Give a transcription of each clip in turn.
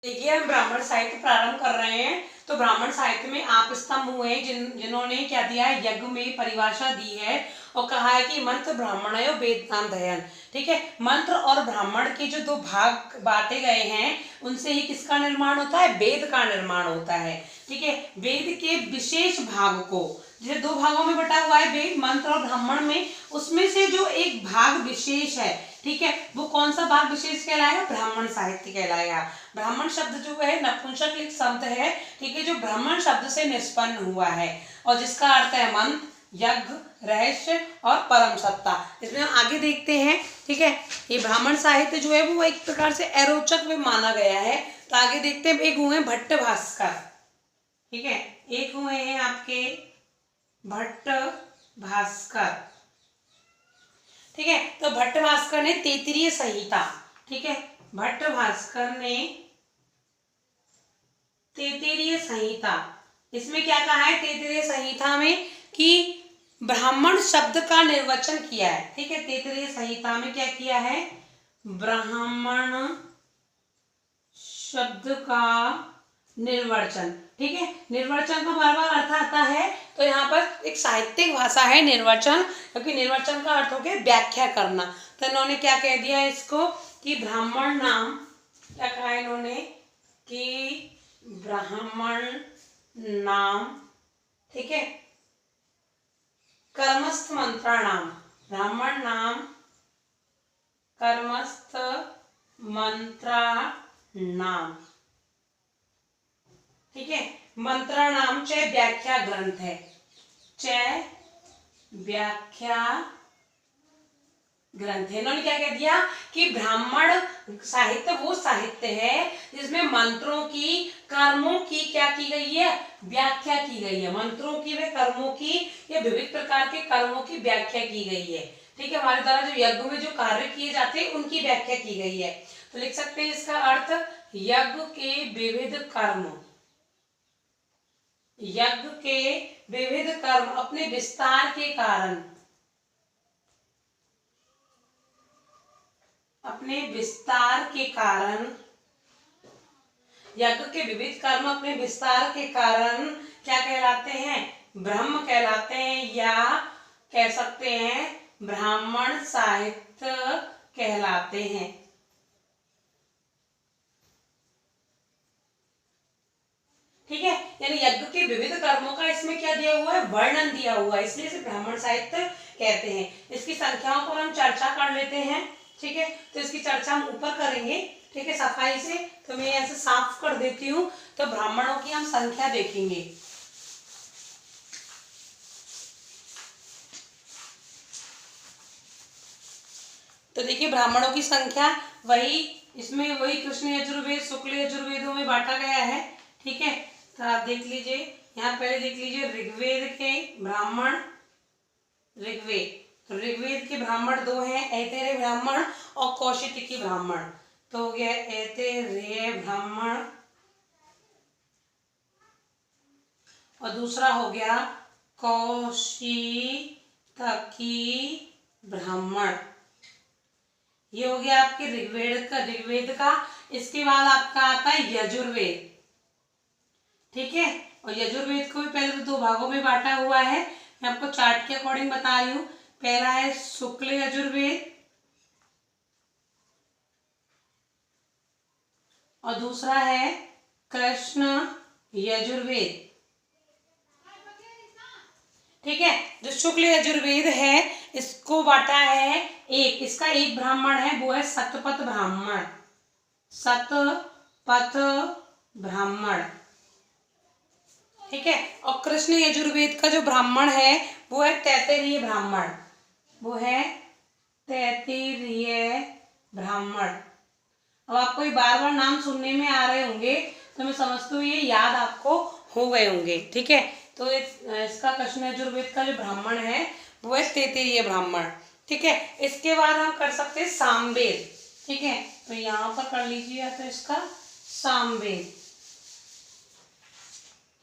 देखिए हम ब्राह्मण साहित्य प्रारंभ कर रहे हैं। तो ब्राह्मण साहित्य में आप स्तंभ हुए जिन्होंने क्या दिया है, यज्ञ में परिभाषा दी है और कहा है कि मंत्र ब्राह्मणयो वेदांत अध्ययन। ठीक है, मंत्र और ब्राह्मण के जो दो भाग बांटे गए हैं उनसे ही किसका निर्माण होता है, वेद का निर्माण होता है। ठीक है, वेद के विशेष भाग को, जैसे दो भागों में बटा हुआ है वेद, मंत्र और ब्राह्मण में, उसमें से जो एक भाग विशेष है, ठीक है, वो कौन सा भाग विशेष कहलाएगा, ब्राह्मण साहित्य कहलाएगा। ब्राह्मण शब्द जो है नपुंसक लिंग शब्द है, ठीक है, जो ब्राह्मण शब्द से निष्पन्न हुआ है और जिसका अर्थ है मंत्र, यज्ञ, रहस्य और परम सत्ता। इसमें हम आगे देखते हैं। ठीक है, ये ब्राह्मण साहित्य जो है वो एक प्रकार से अरोचक में माना गया है। तो आगे देखते हैं, एक हुए भट्ट भास्कर। ठीक है, एक हुए हैं आपके भट्ट भास्कर। ठीक है, तो भट्ट भास्कर ने तैत्तिरीय संहिता, ठीक है, भट्ट भास्कर ने तैत्तिरीय संहिता, इसमें क्या कहा है तैत्तिरीय संहिता में कि ब्राह्मण शब्द का निर्वचन किया है। ठीक है, तैत्तिरीय संहिता में क्या किया है, ब्राह्मण शब्द का निर्वचन। ठीक है, निर्वचन का बार बार अर्थ आता है, तो यहाँ पर एक साहित्यिक भाषा है निर्वचन, क्योंकि निर्वचन का अर्थ हो गया व्याख्या करना। तो इन्होंने क्या कह दिया इसको कि ब्राह्मण नाम, क्या कहा इन्होंने कि ब्राह्मण नाम, ठीक है, कर्मस्थ मंत्राणाम, ब्राह्मण नाम कर्मस्थ मंत्राणाम। ठीक है, मंत्राणाम च व्याख्या ग्रंथ है, च व्याख्या ग्रंथ है। इन्होंने क्या कह दिया कि ब्राह्मण साहित्य वो साहित्य है जिसमें मंत्रों की, कर्मों की क्या की गई है, व्याख्या की गई है। मंत्रों की व कर्मों की या विविध प्रकार के कर्मों की व्याख्या की गई है। ठीक है, हमारे द्वारा जो यज्ञ में जो कार्य किए जाते हैं उनकी व्याख्या की गई है। तो लिख सकते हैं इसका अर्थ, यज्ञ के विविध कर्म, यज्ञ के विविध कर्म अपने विस्तार के कारण, अपने विस्तार के कारण, यज्ञ के विविध कर्म अपने विस्तार के कारण क्या कहलाते हैं, ब्रह्म कहलाते हैं, या कह सकते हैं ब्राह्मण साहित्य कहलाते हैं। ठीक है, यानी यज्ञ के विविध कर्मों का इसमें क्या दिया हुआ है, वर्णन दिया हुआ है, इसलिए इसे ब्राह्मण साहित्य कहते हैं। इसकी संख्याओं पर हम चर्चा कर लेते हैं। ठीक है, तो इसकी चर्चा हम ऊपर करेंगे। ठीक है, सफाई से, तो मैं ऐसे साफ कर देती हूँ। तो ब्राह्मणों की हम संख्या देखेंगे। तो देखिए ब्राह्मणों की संख्या वही, इसमें वही कृष्ण यजुर्वेद, शुक्ल यजुर्वेदों में बांटा गया है। ठीक है, तो आप देख लीजिए, यहाँ पहले देख लीजिए ऋग्वेद के ब्राह्मण, ऋग्वेद, तो ऋग्वेद के ब्राह्मण दो हैं, ऐतरेय ब्राह्मण और कौशिकी ब्राह्मण। तो हो गया ऐतरेय ब्राह्मण और दूसरा हो गया कौशिकी ब्राह्मण। ये हो गया आपके ऋग्वेद का। इसके बाद आपका आता है यजुर्वेद। ठीक है, और यजुर्वेद को भी पहले तो दो भागों में बांटा हुआ है, मैं आपको चार्ट के अकॉर्डिंग बता रही हूँ। पहला है शुक्ल यजुर्वेद और दूसरा है कृष्ण यजुर्वेद। ठीक है, जो शुक्ल यजुर्वेद है इसको बांटा है एक, इसका एक ब्राह्मण है, वो है शतपथ ब्राह्मण, शतपथ ब्राह्मण। ठीक है, और कृष्ण यजुर्वेद का जो ब्राह्मण है वो है तैत्तिरीय ब्राह्मण, वो है तैत्तिरीय ब्राह्मण। अब आपको ये बार बार नाम सुनने में आ रहे होंगे, तो मैं समझती हूँ ये याद आपको हो गए होंगे। ठीक है, तो इसका कृष्ण यजुर्वेद का जो ब्राह्मण है वो है तैत्तिरीय ब्राह्मण। ठीक है, इसके बाद हम कर सकते हैं सामवेद। ठीक है, तो यहाँ पर कर लीजिए, तो इसका सामवेद।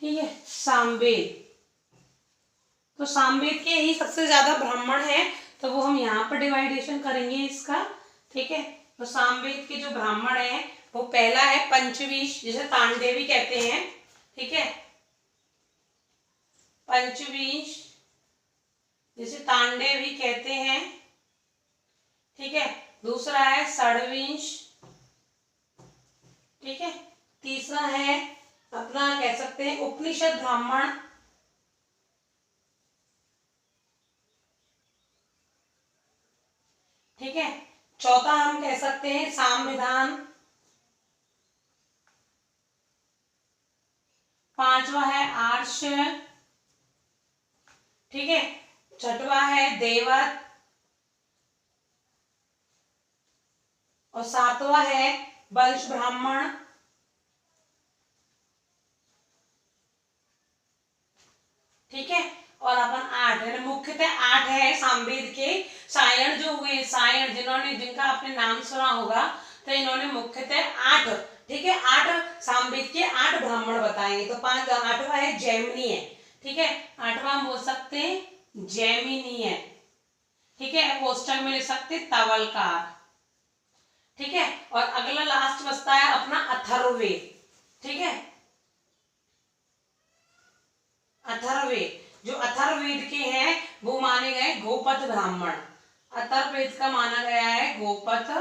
ठीक है, सामवेद, तो सामवेद के ही सबसे ज्यादा ब्राह्मण है, तो वो हम यहाँ पर डिवाइडेशन करेंगे इसका। ठीक है, तो सामवेद के जो ब्राह्मण है वो पहला है पंचवीश, जिसे तांडवी कहते हैं, ठीक है, पंचवीश जिसे तांडवी कहते हैं, ठीक है। दूसरा है षड्विंश, ठीक है। तीसरा है अपना कह सकते हैं उपनिषद ब्राह्मण, ठीक है। चौथा हम कह सकते हैं संविधान, पांचवा है आर्ष, ठीक है। छठवा है देवत और सातवां है वंश ब्राह्मण, ठीक है। और अपन आठ है, मुख्यतः आठ है सामवेद के सायण जो हुए, सायण जिन्होंने जिनका आपने नाम सुना होगा, तो इन्होंने मुख्यतः आठ, ठीक है, आठ सामवेद के आठ ब्राह्मण बताएंगे। तो पांच, आठवां है जैमिनी है, ठीक है, आठवां हम बोल सकते हैं जैमिनी है, ठीक है। कोष्टक में लिख सकते तवलकार, ठीक है। और अगला लास्ट बचता है अपना अथर्ववेद, ठीक है, अथर्ववेद। जो अथर्ववेद के हैं वो माने गए गोपथ ब्राह्मण, अथर्ववेद का माना गया है गोपथ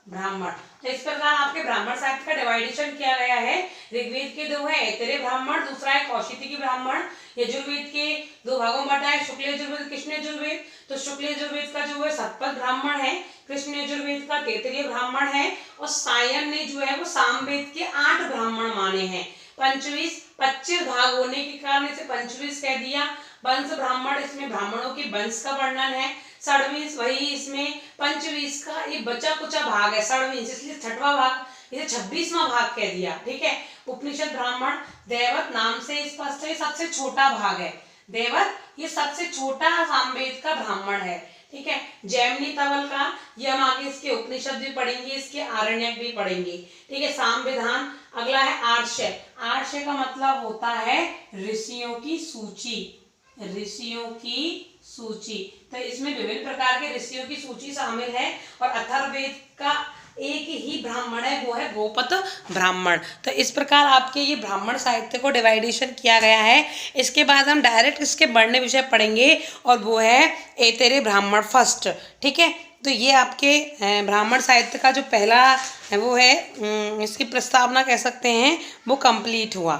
ब्राह्मण। तो इस प्रकार आपके ब्राह्मण साहित्य का डिवाइडेशन किया गया है। ऋग्वेद के दो है ऐतरेय ब्राह्मण, दूसरा है कौशिकी ब्राह्मण। यजुर्वेद के दो भागों में बटा है, शुक्ल यजुर्वेद, कृष्ण यजुर्वेद। तो शुक्ल यजुर्वेद का जो है सतपथ ब्राह्मण है, कृष्ण यजुर्वेद का तैतरीय ब्राह्मण है, और सायन ने जो है वो सामवेद के 8 ब्राह्मण माने हैं। 25 भाग होने के कारण इसे 25 कह दिया। वंश ब्राह्मण, इसमें ब्राह्मणों के वंश का वर्णन है। षड्विंश वही इसमें 25 का ये बचा कुचा भाग है षड्विंश, इसलिए छठवां भाग, इसे 26वां भाग कह दिया, ठीक है। उपनिषद ब्राह्मण देवत नाम से स्पष्ट है, सबसे छोटा भाग है देवत, ये सबसे छोटा सामवेद का ब्राह्मण है, ठीक है। जैमिनी तवल का ये हम आगे इसके उपनिषद भी पढ़ेंगे, इसके आरण्यक भी पढ़ेंगे, ठीक है। संविधान। अगला है आर्ष्य। आर्ष्य का मतलब होता है ऋषियों की सूची, ऋषियों की सूची। तो इसमें विभिन्न प्रकार के ऋषियों की सूची शामिल है। और अथर्ववेद का एक ही ब्राह्मण है, वो है गोपथ ब्राह्मण। तो इस प्रकार आपके ये ब्राह्मण साहित्य को डिवाइडेशन किया गया है। इसके बाद हम डायरेक्ट इसके वर्ण विषय पढ़ेंगे, और वो है ऐतरेय ब्राह्मण फर्स्ट, ठीक है। तो ये आपके ब्राह्मण साहित्य का जो पहला वो है, इसकी प्रस्तावना कह सकते हैं, वो कंप्लीट हुआ।